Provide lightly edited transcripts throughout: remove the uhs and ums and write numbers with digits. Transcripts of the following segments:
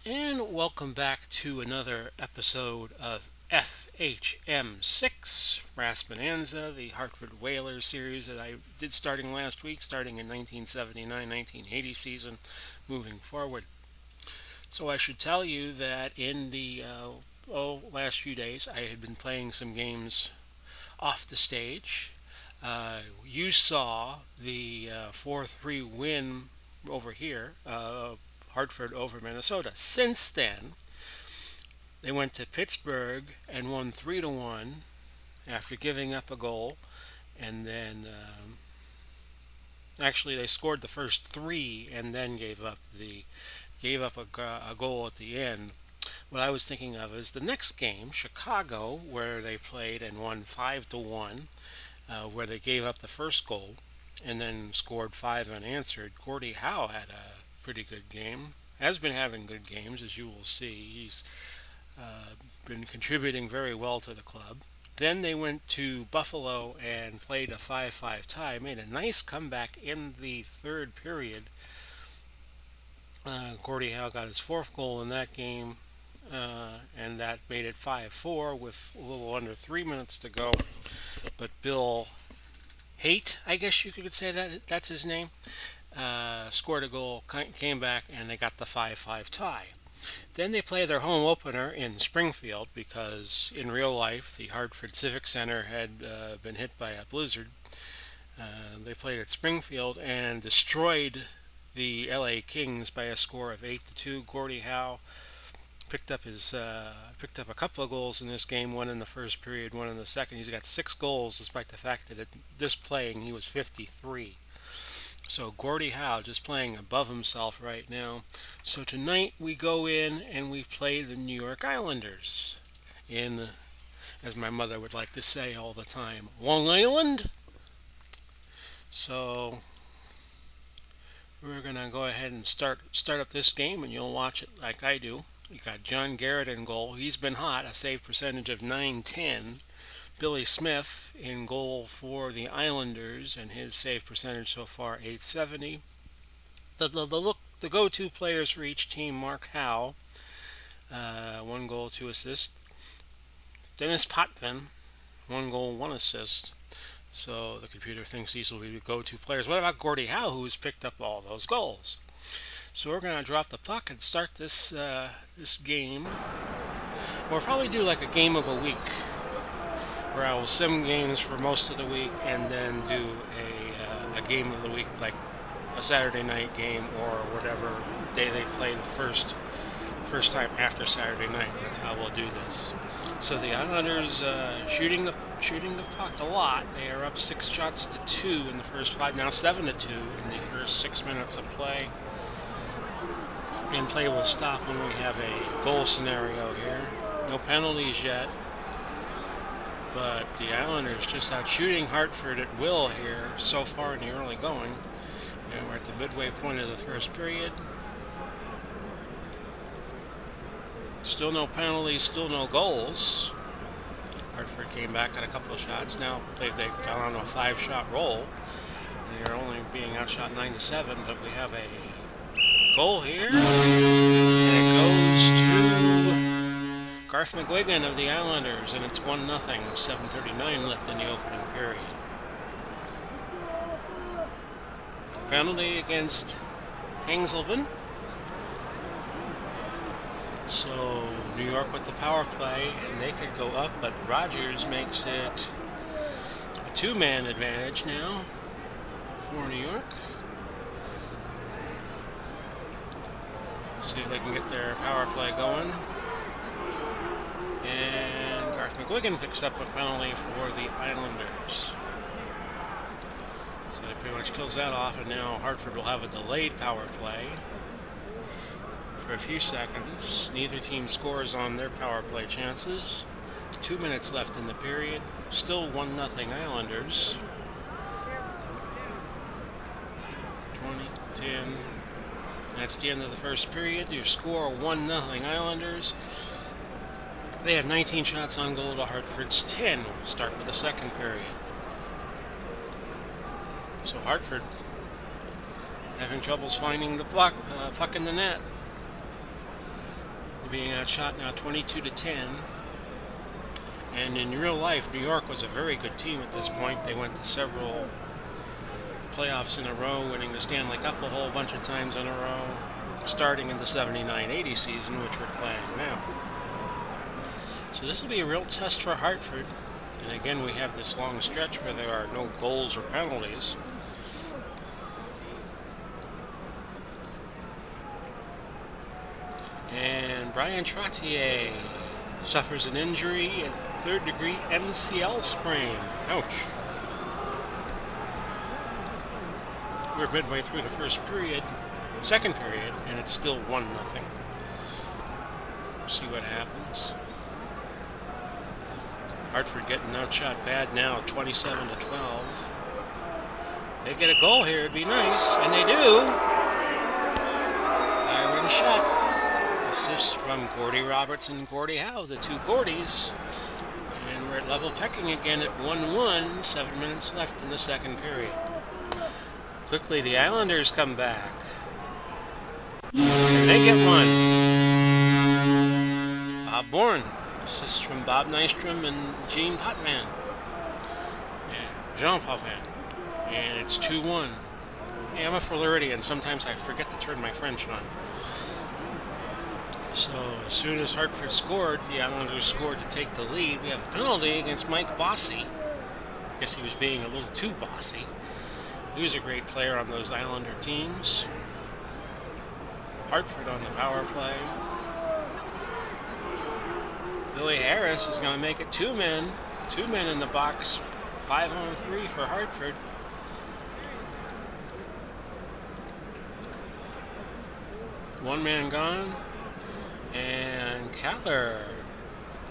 And welcome back to another episode of FHM 6, Bonanza, the Hartford Whalers series that I did starting last week, starting in 1979-1980 season, moving forward. So I should tell you that in the last few days, I had been playing some games off the stage. You saw the 4-3 win over here, Hartford over Minnesota. Since then, they went to Pittsburgh and won 3-1 after giving up a goal, and then actually they scored the first three and then gave up a goal at the end. What I was thinking of is the next game, Chicago, where they played and won 5-1, where they gave up the first goal and then scored five unanswered. Gordie Howe had a pretty good game. Has been having good games, as you will see. He's been contributing very well to the club. Then they went to Buffalo and played a 5-5 tie. Made a nice comeback in the third period. Gordie Howe got his fourth goal in that game, and that made it 5-4 with a little under 3 minutes to go. But Bill Haight, I guess you could say that's his name, scored a goal, came back, and they got the 5-5 tie. Then they play their home opener in Springfield because in real life the Hartford Civic Center had been hit by a blizzard. They played at Springfield and destroyed the LA Kings by a score of 8-2. Gordie Howe picked up a couple of goals in this game, one in the first period, one in the second. He's got 6 goals, despite the fact that at this playing he was 53. So Gordie Howe just playing above himself right now. So tonight we go in and we play the New York Islanders in, as my mother would like to say all the time, Long Island. So we're gonna go ahead and start up this game, and you'll watch it like I do. You got John Garrett in goal. He's been hot, a save percentage of 910. Billy Smith in goal for the Islanders, and his save percentage so far 870. The go-to players for each team: Mark Howe, 1 goal, 2 assists. Dennis Potvin, 1 goal, 1 assist. So the computer thinks these will be the go-to players. What about Gordie Howe, who's picked up all those goals? So we're going to drop the puck and start this game. We'll probably do like a game of a week, where I will sim games for most of the week and then do a game of the week, like a Saturday night game or whatever day they play the first time after Saturday night. That's how we'll do this. So the Islanders shooting the puck a lot. They are up 6-2 in the first 5, now 7-2 in the first 6 minutes of play. And play will stop when we have a goal scenario here. No penalties yet. But the Islanders just out shooting Hartford at will here so far in the early going. And we're at the midway point of the first period. Still no penalties, still no goals. Hartford came back at a couple of shots. Now they've got on a 5-shot roll. They're only being outshot 9-7, but we have a goal here. And it goes to Garth McGuigan of the Islanders, and it's 1-0, 7:39 left in the opening period. Penalty against Hangselman. So New York with the power play, and they could go up, but Rogers makes it a 2-man advantage now for New York. See if they can get their power play going. And Garth McGuigan picks up a penalty for the Islanders. So that pretty much kills that off, and now Hartford will have a delayed power play for a few seconds. Neither team scores on their power play chances. 2 minutes left in the period. Still 1-0 Islanders. 20-10. That's the end of the first period. Your score 1-0 Islanders. They have 19 shots on goal to Hartford's 10. We'll start with the second period. So Hartford having troubles finding the puck in the net. being outshot now 22-10. And in real life, New York was a very good team at this point. They went to several playoffs in a row, winning the Stanley Cup a whole bunch of times in a row, starting in the 79-80 season, which we're playing now. So this will be a real test for Hartford. And again, we have this long stretch where there are no goals or penalties. And Brian Trottier suffers an injury and third-degree MCL sprain. Ouch. We're midway through the second period, and it's still 1-0. We'll see what happens. Hartford getting outshot bad now, 27-12. They get a goal here, it'd be nice, and they do. Byron Shutt. Assists from Gordy Roberts and Gordie Howe, the two Gordies. And we're at level pecking again at 1-1, 7 minutes left in the second period. Quickly, the Islanders come back. And they get one. Bob Bourne. Assists from Bob Nystrom and Jean Potvin. Jean Potvin. And it's 2-1. Yeah, I'm a Floridian. Sometimes I forget to turn my French on. So as soon as Hartford scored, the Islanders scored to take the lead. We have a penalty against Mike Bossy. I guess he was being a little too bossy. He was a great player on those Islander teams. Hartford on the power play. Billy Harris is going to make it 2 men. 2 men in the box. 5-on-3 for Hartford. One man gone. And Keller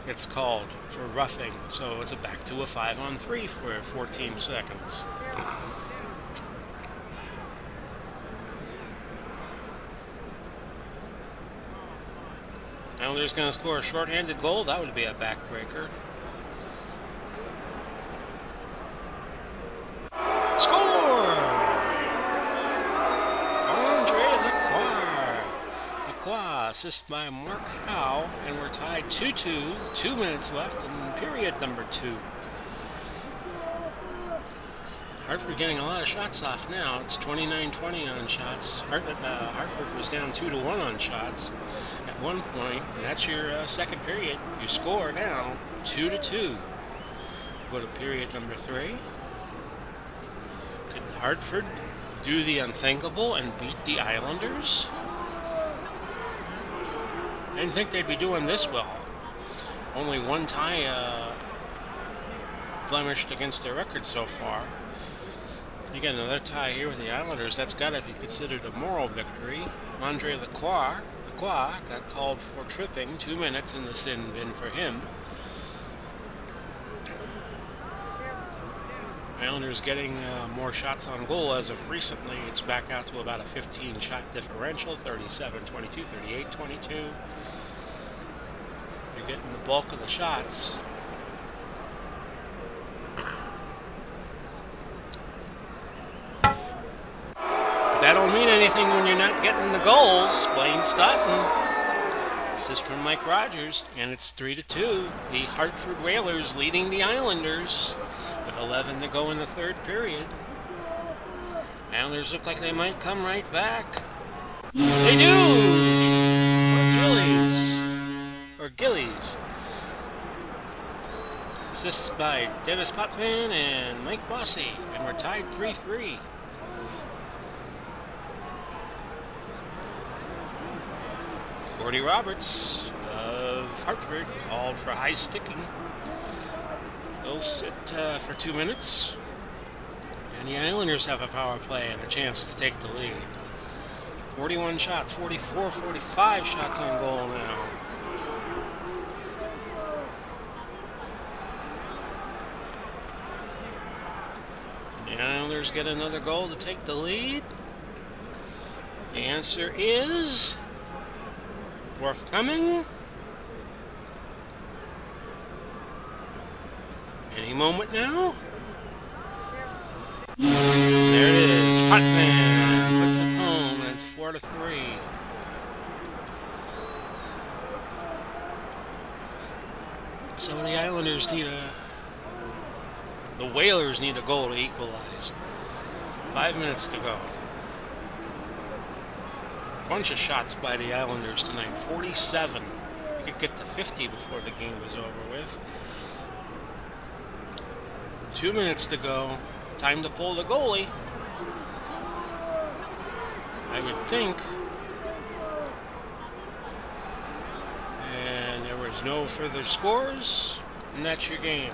gets called for roughing. So it's back to a 5-on-3 for 14 seconds. Islanders going to score a shorthanded goal. That would be a backbreaker. Score! Andre Lacroix. Assist by Mark Howe. And we're tied 2-2. 2 minutes left in period number 2. Hartford getting a lot of shots off now. It's 29-20 on shots. Hartford was down 2-1 on shots at one point. And that's your second period. You score now 2-2. Go to period number 3. Could Hartford do the unthinkable and beat the Islanders? I didn't think they'd be doing this well. Only one tie blemished against their record so far. You get another tie here with the Islanders. That's got to be considered a moral victory. Andre Lacroix got called for tripping. 2 minutes in the sin bin for him. Islanders getting more shots on goal as of recently. It's back out to about a 15-shot differential. 37-22, 38-22. You're getting the bulk of the shots. That don't mean anything when you're not getting the goals. Blaine Stoughton. Assist from Mike Rogers. And it's 3-2. The Hartford Whalers leading the Islanders with 11 to go in the third period. Islanders look like they might come right back. They do! Or Gillies. Assists by Dennis Potvin and Mike Bossy. And we're tied 3-3. Gordy Roberts of Hartford called for high sticking. He'll sit for 2 minutes. And the Islanders have a power play and a chance to take the lead. 41 shots, 45 shots on goal now. And the Islanders get another goal to take the lead. The answer is forthcoming. Any moment now. There it is. Potvin puts it home, and it's 4-3. So the Whalers need a goal to equalize. 5 minutes to go. Bunch of shots by the Islanders tonight. 47. They could get to 50 before the game was over with. 2 minutes to go. Time to pull the goalie. I would think. And there was no further scores. And that's your game.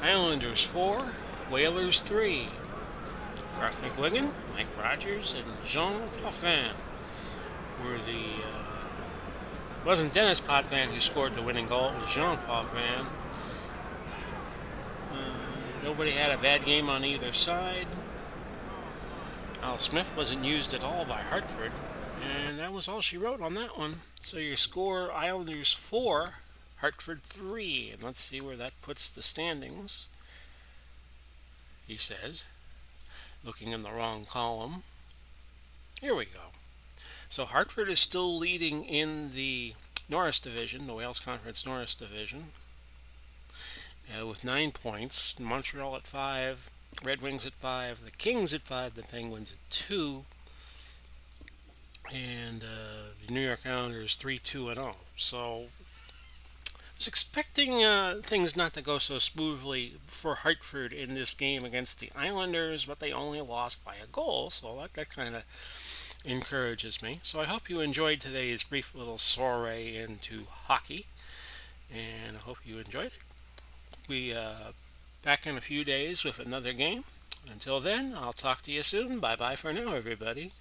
Islanders 4, Whalers 3. Garth McGuigan, Mike Rogers, and Jean Potvin were the... it wasn't Dennis Potvin who scored the winning goal, it was Jean Potvin. Nobody had a bad game on either side. Al Smith wasn't used at all by Hartford, and that was all she wrote on that one. So your score, Islanders 4, Hartford 3. And let's see where that puts the standings. He says, looking in the wrong column. Here we go. So Hartford is still leading in the Norris Division, the Wales Conference Norris Division, with 9 points. Montreal at 5, Red Wings at 5, the Kings at 5, the Penguins at 2, and the New York Islanders 3-2-0. So I was expecting things not to go so smoothly for Hartford in this game against the Islanders, but they only lost by a goal, so that kind of encourages me. So I hope you enjoyed today's brief little soiree into hockey, and I hope you enjoyed it. We back in a few days with another game. Until then, I'll talk to you soon. Bye-bye for now, everybody.